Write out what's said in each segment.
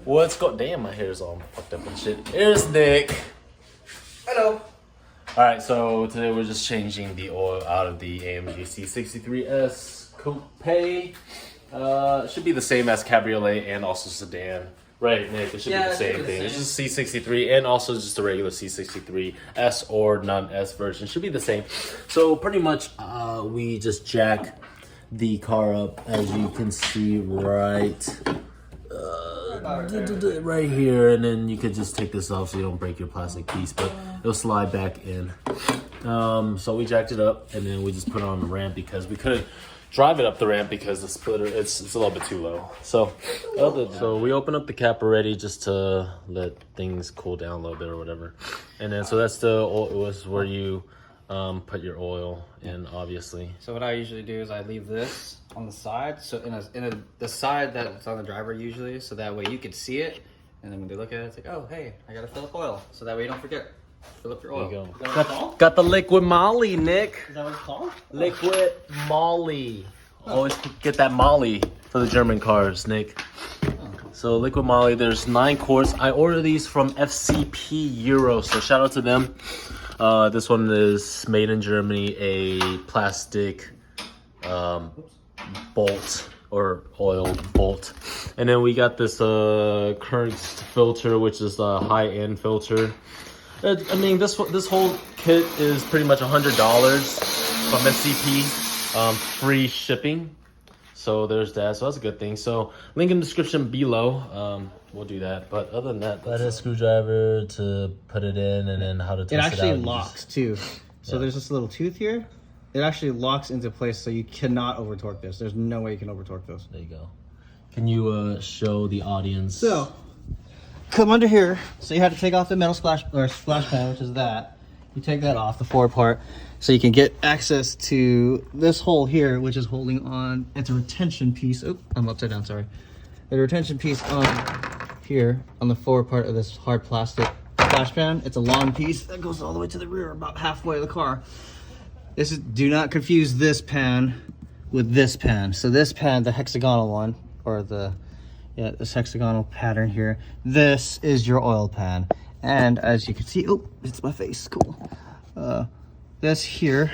What's going? Damn, my hair's all fucked up and shit. Here's Nick. Hello. All right, so today we're just changing the oil out of the AMG C63S Coupe. Should be the same as Cabriolet and also sedan. Right, Nick, it should be the same thing. It's just C63 and also just a regular C63S or non-S version. Should be the same. So pretty much we just jack the car up, as you can see right right here, and then you could just take this off so you don't break your plastic piece, but it'll slide back in. So we jacked it up and then we just put it on the ramp because we couldn't drive it up the ramp because the splitter it's a little bit too low. So we open up the cap already just to let things cool down a little bit or whatever. And then so that's the oil, was where you put your oil in, obviously. So what I usually do is I leave this on the side, so the side that's on the driver usually, so that way you can see it, and then when they look at it, it's like, oh hey, I gotta fill up oil, so that way you don't forget. Fill up your oil. There you go. Got the liquid Molly, Nick. Is that what it's called? Liquid Molly. Always get that Molly for the German cars, Nick. So liquid Molly, there's 9 quarts. I ordered these from FCP Euro, so shout out to them. This one is made in Germany, a plastic bolt or oil bolt. And then we got this current filter, which is a high-end filter. I mean, this whole kit is pretty much $100 from FCP, free shipping. So there's that. So that's a good thing. So link in the description below. We'll do that. But other than that, that's a screwdriver to put it in, and then how to test it out. It actually locks too. So there's this little tooth here. It actually locks into place, so you cannot over torque this. There's no way you can over torque this. There you go. Can you show the audience? So come under here. So you have to take off the metal splash pan, which is that. You take that off, the forward part, so you can get access to this hole here, which is holding on. It's a retention piece. Oh, I'm upside down, sorry. The retention piece on here on the forward part of this hard plastic splash pan. It's a long piece that goes all the way to the rear, about halfway of the car. This is, do not confuse this pan with this pan. So this pan, the hexagonal one, or this hexagonal pattern here, this is your oil pan. And as you can see, oh, it's my face, cool. This here,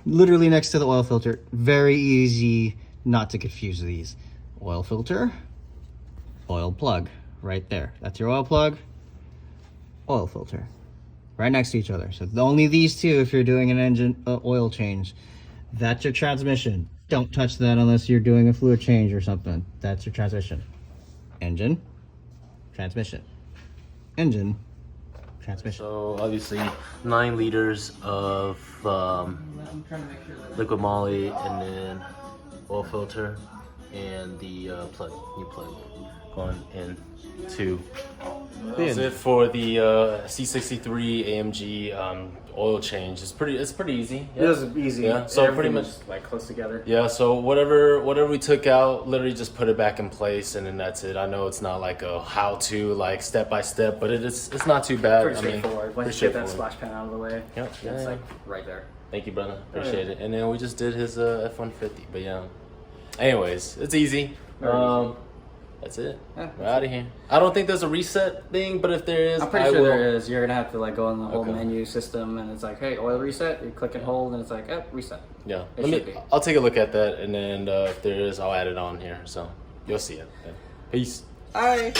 literally next to the oil filter, very easy not to confuse these. Oil filter, oil plug, right there. That's your oil plug, oil filter, right next to each other. So only these two if you're doing an engine oil change. That's your transmission. Don't touch that unless you're doing a fluid change or something. That's your transmission. Engine, transmission. Engine, transmission. So obviously 9 liters of liquid Molly, and then oil filter, and the new plug going into. That's it for the C63 AMG oil change. It's pretty easy. Yeah. It was easy. Yeah. So pretty much like close together. Yeah. So whatever we took out, literally just put it back in place, and then that's it. I know it's not like a how-to, like step by step, but it's not too bad. Pretty straightforward. Once you get that splash pan out of the way, yep. It's like right there. Thank you, brother. Appreciate it. And then we just did his F-150. But yeah. Anyways, it's easy. That's it. Yeah, we're out of here. I don't think there's a reset thing, but if there is, I'm pretty sure there is. You're gonna have to like go in the whole menu system, and it's like, hey, oil reset. You click and hold, and it's like, reset. Yeah. I'll take a look at that, and then if there is, I'll add it on here. So you'll see it. Peace. All right.